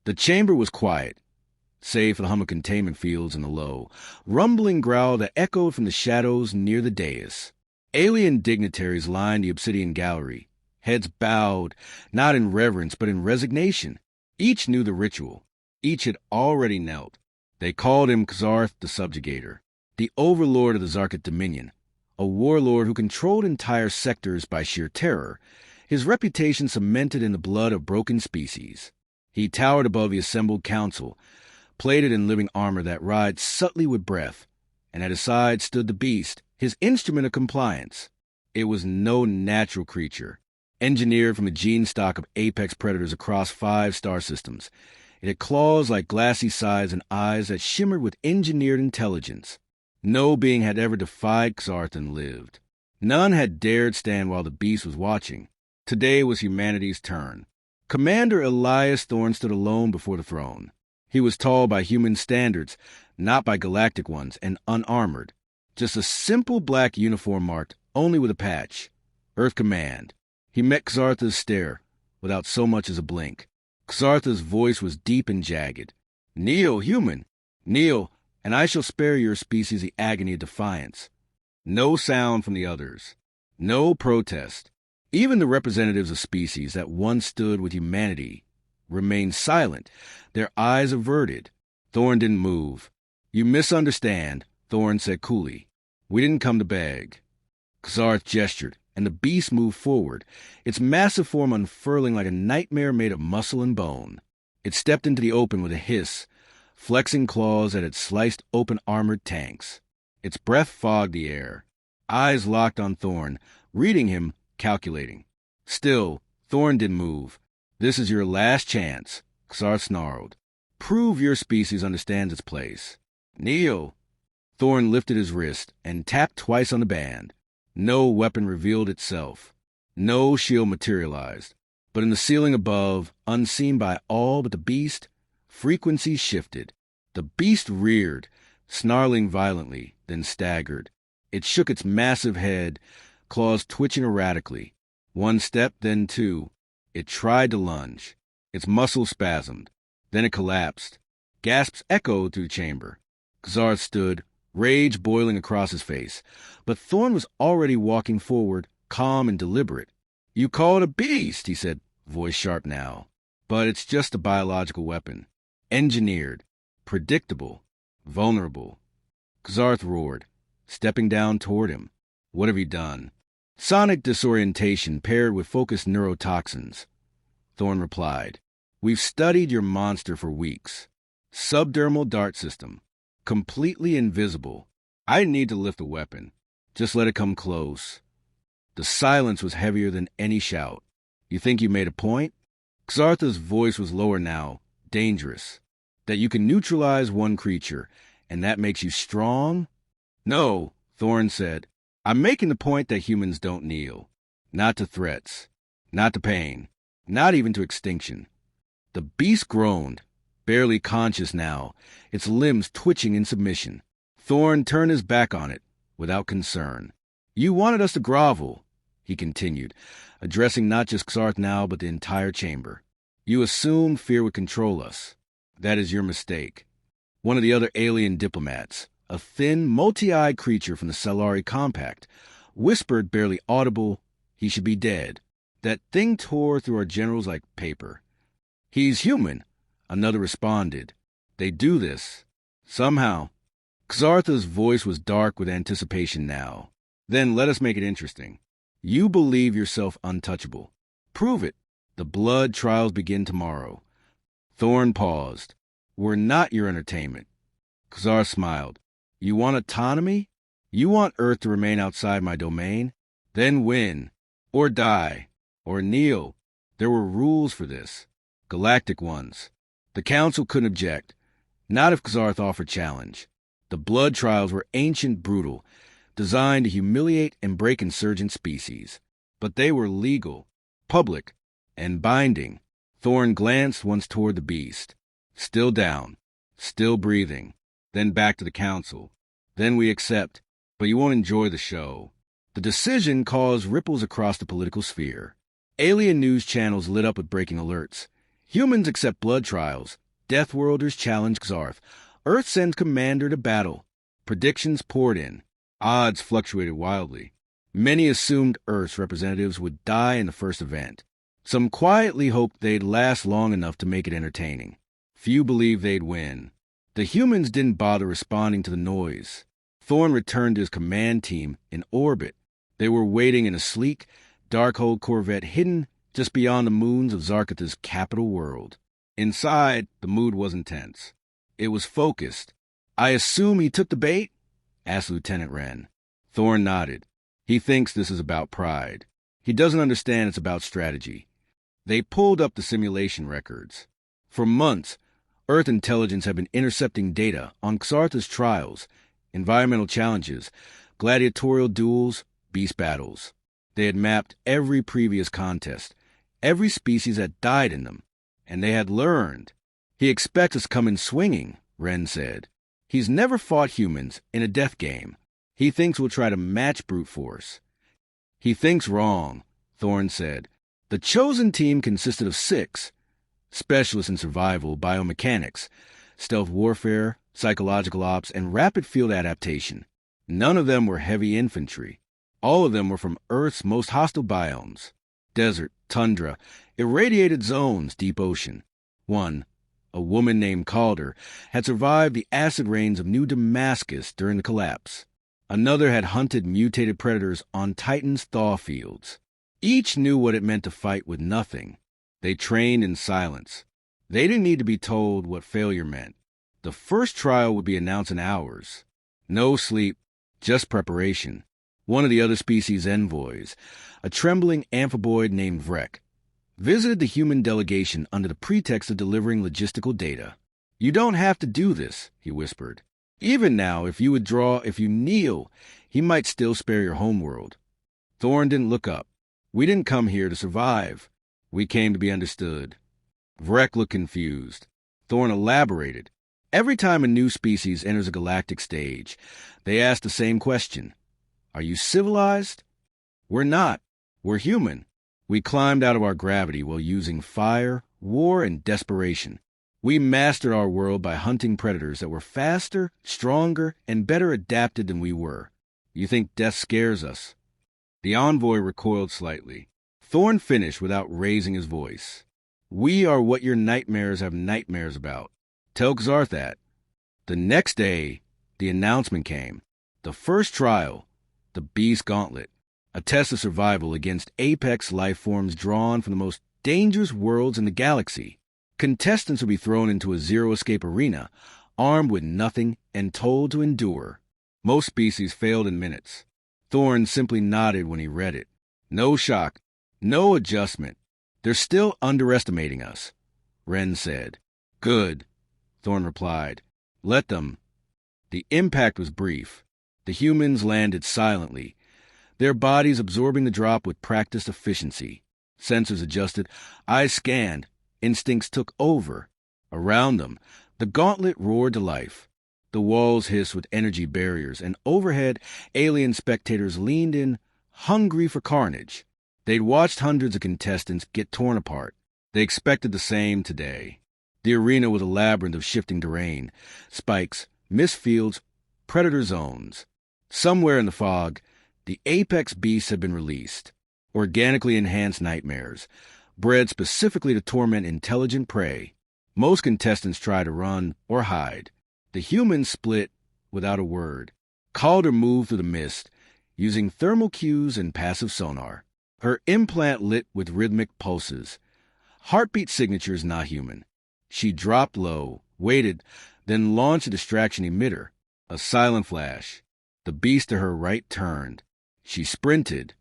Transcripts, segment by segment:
The chamber was quiet, save for the hum of containment fields in the low, rumbling growl that echoed from the shadows near the dais. Alien dignitaries lined the obsidian gallery, heads bowed, not in reverence but in resignation. Each knew the ritual. Each had already knelt. They called him Xarth the Subjugator, the overlord of the Zarkit Dominion, a warlord who controlled entire sectors by sheer terror, his reputation cemented in the blood of broken species. He towered above the assembled council, plated in living armor that writhed subtly with breath, and at his side stood the beast, his instrument of compliance. It was no natural creature, engineered from the gene stock of apex predators across 5 star systems. It had claws like glassy sides and eyes that shimmered with engineered intelligence. No being had ever defied Xarth and lived. None had dared stand while the beast was watching. Today was humanity's turn. Commander Elias Thorne stood alone before the throne. He was tall by human standards, not by galactic ones, and unarmored. Just a simple black uniform marked only with a patch. Earth Command. He met Xartha's stare, without so much as a blink. Xartha's voice was deep and jagged. Kneel, human. Kneel, and I shall spare your species the agony of defiance. No sound from the others. No protest. Even the representatives of species that once stood with humanity remained silent, their eyes averted. Thorne didn't move. You misunderstand, Thorne said coolly. We didn't come to beg. Xarth gestured, and the beast moved forward, its massive form unfurling like a nightmare made of muscle and bone. It stepped into the open with a hiss, flexing claws that had sliced open armored tanks. Its breath fogged the air. Eyes locked on Thorne, reading him, calculating. Still, Thorne didn't move. This is your last chance, Xarth snarled. Prove your species understands its place. Kneel. Thorne lifted his wrist and tapped twice on the band. No weapon revealed itself. No shield materialized. But in the ceiling above, unseen by all but the beast, frequencies shifted. The beast reared, snarling violently, then staggered. It shook its massive head, claws twitching erratically. 1 step, then 2. It tried to lunge. Its muscles spasmed. Then it collapsed. Gasps echoed through the chamber. Xarth stood, rage boiling across his face. But Thorne was already walking forward, calm and deliberate. You call it a beast, he said, voice sharp now. But it's just a biological weapon. Engineered. Predictable. Vulnerable. Xarth roared, stepping down toward him. What have you done? Sonic disorientation paired with focused neurotoxins. Thorne replied, We've studied your monster for weeks. Subdermal dart system. Completely invisible. I didn't need to lift a weapon. Just let it come close. The silence was heavier than any shout. You think you made a point? Xartha's voice was lower now, dangerous. That you can neutralize one creature, and that makes you strong? No, Thorne said. I'm making the point that humans don't kneel. Not to threats. Not to pain. Not even to extinction. The beast groaned, barely conscious now, its limbs twitching in submission. Thorne turned his back on it, without concern. You wanted us to grovel, he continued, addressing not just Xarth now but the entire chamber. You assumed fear would control us. That is your mistake. One of the other alien diplomats, a thin, multi-eyed creature from the Salari Compact, whispered barely audible, he should be dead. That thing tore through our generals like paper. He's human, another responded. They do this. Somehow. Xartha's voice was dark with anticipation now. Then let us make it interesting. You believe yourself untouchable. Prove it. The blood trials begin tomorrow. Thorne paused. We're not your entertainment. Xarth smiled. You want autonomy? You want Earth to remain outside my domain? Then win. Or die. Or kneel. There were rules for this. Galactic ones. The Council couldn't object. Not if Xarth offered challenge. The blood trials were ancient, brutal, designed to humiliate and break insurgent species. But they were legal, public, and binding. Thorne glanced once toward the beast. Still down. Still breathing. Then back to the Council. Then we accept, but you won't enjoy the show. The decision caused ripples across the political sphere. Alien news channels lit up with breaking alerts. Humans accept blood trials. Deathworlders challenge Xarth. Earth sends commander to battle. Predictions poured in. Odds fluctuated wildly. Many assumed Earth's representatives would die in the first event. Some quietly hoped they'd last long enough to make it entertaining. Few believed they'd win. The humans didn't bother responding to the noise. Thorne returned to his command team in orbit. They were waiting in a sleek, Darkhold Corvette hidden just beyond the moons of Zarkatha's capital world. Inside, the mood wasn't tense. It was focused. "I assume he took the bait?" asked Lieutenant Wren. Thorne nodded. "He thinks this is about pride. He doesn't understand it's about strategy." They pulled up the simulation records. For months, Earth intelligence had been intercepting data on Xartha's trials, environmental challenges, gladiatorial duels, beast battles. They had mapped every previous contest, every species that died in them, and they had learned. "He expects us to come in swinging," Wren said. "He's never fought humans in a death game. He thinks we'll try to match brute force." "He thinks wrong," Thorne said. "The chosen team consisted of 6 specialists in survival, biomechanics, stealth warfare, psychological ops, and rapid field adaptation. None of them were heavy infantry. All of them were from Earth's most hostile biomes: desert, tundra, irradiated zones, deep ocean. One, a woman named Calder, had survived the acid rains of New Damascus during the collapse. Another had hunted mutated predators on Titan's thaw fields. Each knew what it meant to fight with nothing. They trained in silence. They didn't need to be told what failure meant. The first trial would be announced in hours. No sleep, just preparation. One of the other species' envoys, a trembling amphiboid named Vrek, visited the human delegation under the pretext of delivering logistical data. "You don't have to do this," he whispered. "Even now, if you kneel, he might still spare your homeworld." Thorne didn't look up. "We didn't come here to survive. We came to be understood." Vrek looked confused. Thorne elaborated. "Every time a new species enters a galactic stage, they ask the same question. Are you civilized? We're not. We're human. We climbed out of our gravity while using fire, war, and desperation. We mastered our world by hunting predators that were faster, stronger, and better adapted than we were. You think death scares us?" The envoy recoiled slightly. Thorne finished without raising his voice. "We are what your nightmares have nightmares about. Tell Xarth that." The next day, the announcement came. The first trial, the Beast Gauntlet, a test of survival against apex life forms drawn from the most dangerous worlds in the galaxy. Contestants would be thrown into a zero-escape arena, armed with nothing and told to endure. Most species failed in minutes. Thorne simply nodded when he read it. No shock, no adjustment. "They're still underestimating us," Wren said. "Good," Thorne replied. "Let them." The impact was brief. The humans landed silently, their bodies absorbing the drop with practiced efficiency. Sensors adjusted, eyes scanned, instincts took over. Around them, the gauntlet roared to life. The walls hissed with energy barriers, and overhead, alien spectators leaned in, hungry for carnage. They'd watched hundreds of contestants get torn apart. They expected the same today. The arena was a labyrinth of shifting terrain, spikes, mist fields, predator zones. Somewhere in the fog, the apex beasts had been released. Organically enhanced nightmares, bred specifically to torment intelligent prey. Most contestants tried to run or hide. The humans split without a word. Calder moved through the mist, using thermal cues and passive sonar. Her implant lit with rhythmic pulses. Heartbeat signatures not human. She dropped low, waited, then launched a distraction emitter. A silent flash. The beast to her right turned. She sprinted,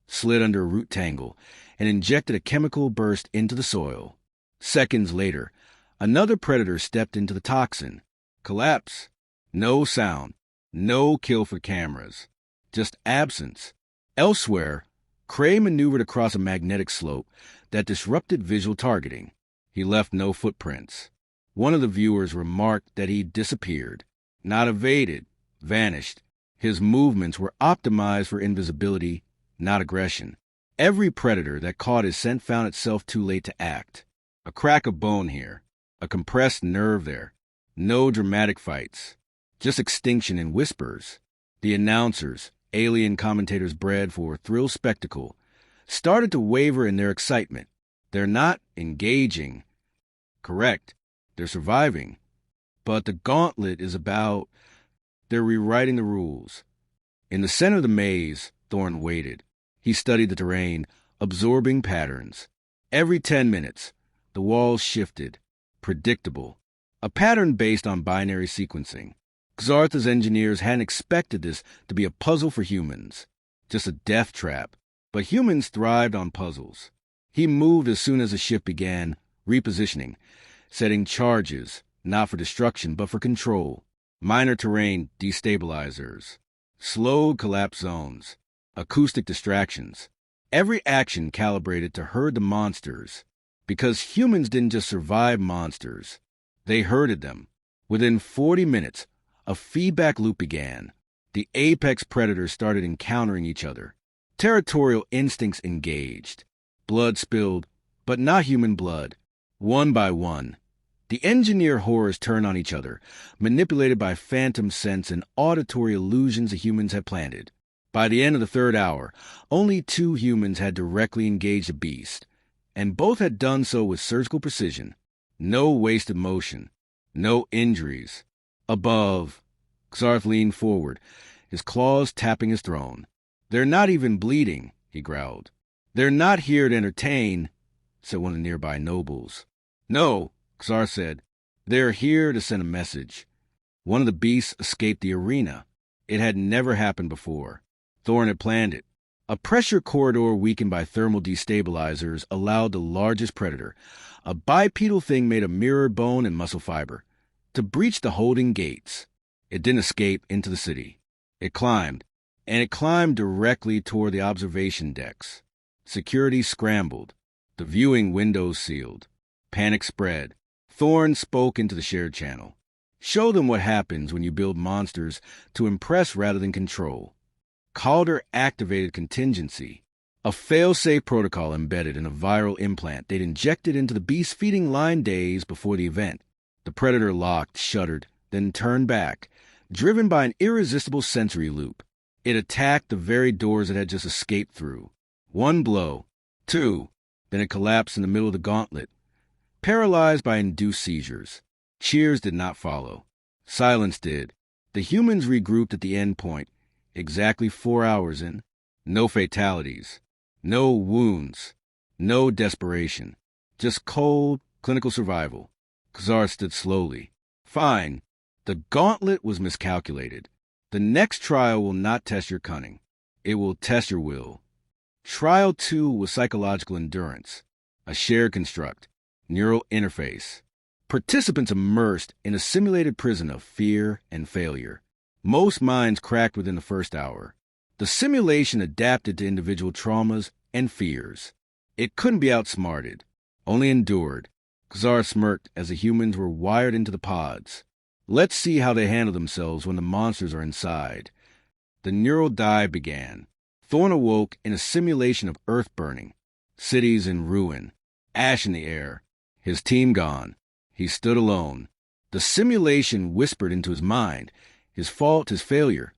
slid under a root tangle, and injected a chemical burst into the soil. Seconds later, another predator stepped into the toxin. Collapse. No sound. No kill for cameras. Just absence. Elsewhere, Cray maneuvered across a magnetic slope that disrupted visual targeting. He left no footprints. One of the viewers remarked that he disappeared. Not evaded, vanished. His movements were optimized for invisibility, not aggression. Every predator that caught his scent found itself too late to act. A crack of bone here, a compressed nerve there. No dramatic fights, just extinction in whispers. The announcers, alien commentators bred for thrill spectacle, started to waver in their excitement. They're not engaging. Correct. They're surviving. But the gauntlet is about... They're rewriting the rules. In the center of the maze, Thorne waited. He studied the terrain, absorbing patterns. Every 10 minutes, the walls shifted. Predictable. A pattern based on binary sequencing. Xartha's engineers hadn't expected this to be a puzzle for humans. Just a death trap. But humans thrived on puzzles. He moved as soon as the ship began repositioning, setting charges, not for destruction, but for control. Minor terrain destabilizers. Slow collapse zones. Acoustic distractions. Every action calibrated to herd the monsters. Because humans didn't just survive monsters. They herded them. Within 40 minutes, a feedback loop began. The apex predators started encountering each other. Territorial instincts engaged. Blood spilled, but not human blood. One by one, the engineer horrors turned on each other, manipulated by phantom sense and auditory illusions the humans had planted. By the end of the third hour, only 2 humans had directly engaged the beast, and both had done so with surgical precision. No wasted motion, no injuries. Above, Xarth leaned forward, his claws tapping his throne. "They're not even bleeding," he growled. "They're not here to entertain," said one of the nearby nobles. "No," Xarth said. "They're here to send a message." One of the beasts escaped the arena. It had never happened before. Thorne had planned it. A pressure corridor weakened by thermal destabilizers allowed the largest predator, a bipedal thing made of mirrored bone and muscle fiber, to breach the holding gates. It didn't escape into the city. It climbed, and it climbed directly toward the observation decks. Security scrambled. The viewing windows sealed. Panic spread. Thorne spoke into the shared channel. "Show them what happens when you build monsters to impress rather than control." Calder activated contingency, a fail-safe protocol embedded in a viral implant they'd injected into the beast feeding line days before the event. The predator locked, shuddered, then turned back, driven by an irresistible sensory loop. It attacked the very doors it had just escaped through. 1 blow, 2, then it collapsed in the middle of the gauntlet, paralyzed by induced seizures. Cheers did not follow. Silence did. The humans regrouped at the end point, exactly 4 hours in. No fatalities. No wounds. No desperation. Just cold, clinical survival. Xarth stood slowly. "Fine. The gauntlet was miscalculated. The next trial will not test your cunning. It will test your will." Trial 2 was psychological endurance. A shared construct. Neural interface. Participants immersed in a simulated prison of fear and failure. Most minds cracked within the first hour. The simulation adapted to individual traumas and fears. It couldn't be outsmarted, only endured. Xarth smirked as the humans were wired into the pods. Let's see how they handle themselves when the monsters are inside. The neural dive began. Thorne awoke in a simulation of earth burning, cities in ruin, ash in the air, his team gone. He stood alone. The simulation whispered into his mind, his fault, his failure,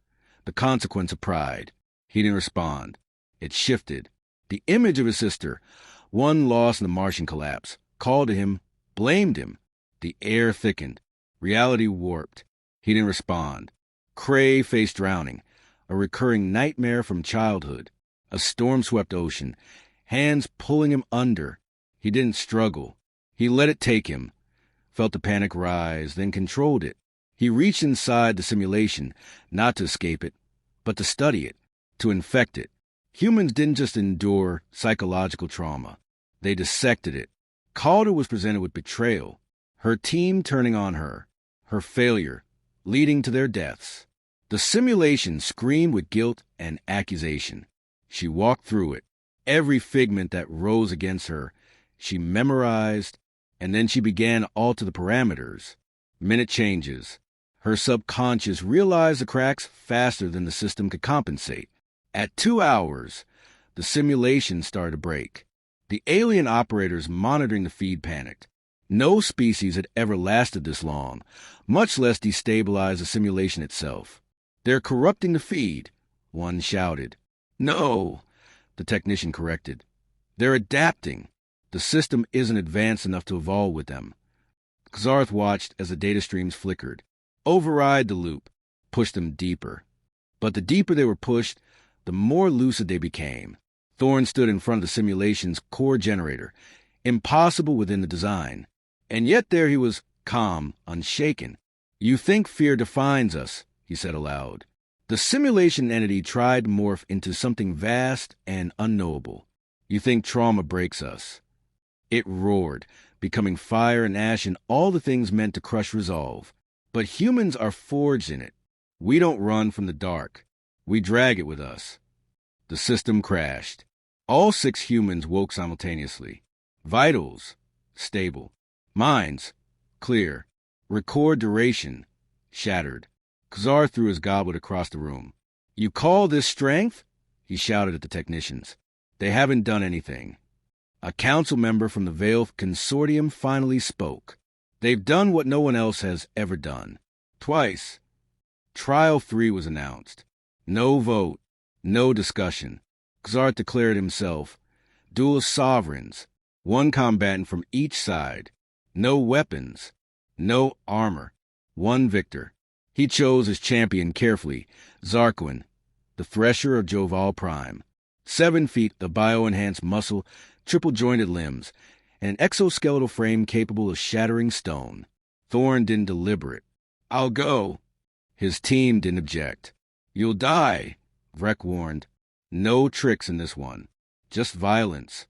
the consequence of pride. He didn't respond. It shifted. The image of his sister, one lost in the Martian collapse, called to him, blamed him. The air thickened. Reality warped. He didn't respond. Cray faced drowning, a recurring nightmare from childhood, a storm-swept ocean, hands pulling him under. He didn't struggle. He let it take him, felt the panic rise, then controlled it. He reached inside the simulation, not to escape it, but to study it, to infect it. Humans didn't just endure psychological trauma. They dissected it. Calder was presented with betrayal, her team turning on her, her failure, leading to their deaths. The simulation screamed with guilt and accusation. She walked through it. Every figment that rose against her, she memorized, and then she began to alter the parameters. Minute changes. Her subconscious realized the cracks faster than the system could compensate. At 2 hours, the simulation started to break. The alien operators monitoring the feed panicked. No species had ever lasted this long, much less destabilize the simulation itself. "They're corrupting the feed," one shouted. "No," the technician corrected. "They're adapting. The system isn't advanced enough to evolve with them." Xarth watched as the data streams flickered. Override the loop. Push them deeper. But the deeper they were pushed, the more lucid they became. Thorne stood in front of the simulation's core generator, impossible within the design. And yet there he was, calm, unshaken. "You think fear defines us," he said aloud. The simulation entity tried to morph into something vast and unknowable. "You think trauma breaks us." It roared, becoming fire and ash and all the things meant to crush resolve. "But humans are forged in it. We don't run from the dark. We drag it with us." The system crashed. All 6 humans woke simultaneously. Vitals, stable. Minds, clear. Record duration, shattered. Xar threw his goblet across the room. "You call this strength?" he shouted at the technicians. "They haven't done anything." A council member from the Veil Consortium finally spoke. "They've done what no one else has ever done. Twice." Trial 3 was announced. No vote, no discussion. Xar declared himself. Dual sovereigns, 1 combatant from each side. No weapons, no armor. 1 victor. He chose his champion carefully, Zarquin, the Thresher of Joval Prime. 7 feet of bio-enhanced muscle, triple-jointed limbs, and an exoskeletal frame capable of shattering stone. Thorne didn't deliberate. "I'll go." His team didn't object. "You'll die," Vrek warned. "No tricks in this one. Just violence.